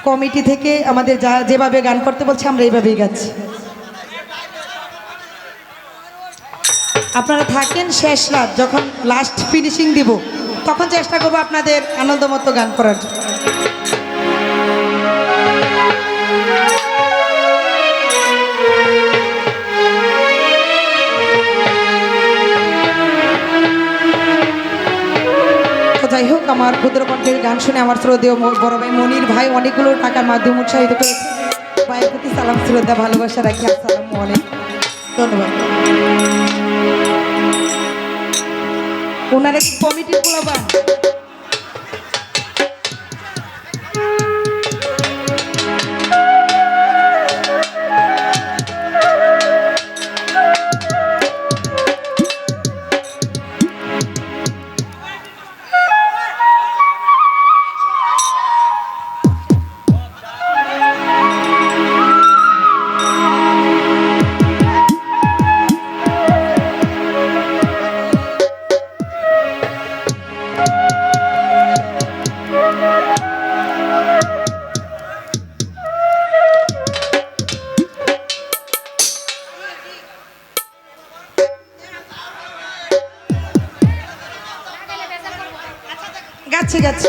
Committee থেকে আমাদের যেভাবে গান করতে বলছে আমরা এইভাবেই গাচ্ছি। আপনারা থাকেন, শেষ রাত যখন লাস্ট ফিনিশিং দিব তখন চেষ্টা করবো আপনাদের আনন্দমতো গান করার জন্য। যাই হোক, আমার ক্ষুদ্র কণ্ঠের গান শুনে আমার শ্রদ্ধেয় বড় ভাই মনির ভাই অনেকগুলো টাকার মাধ্যমে উৎসাহিত করেছে। ভাইয়ের প্রতি সালাম শ্রদ্ধা ভালোবাসা রাখি। আসসালামু আলাইকুম, ধন্যবাদ। ওনারা কমিটির পোলাপান। গাছে গাছে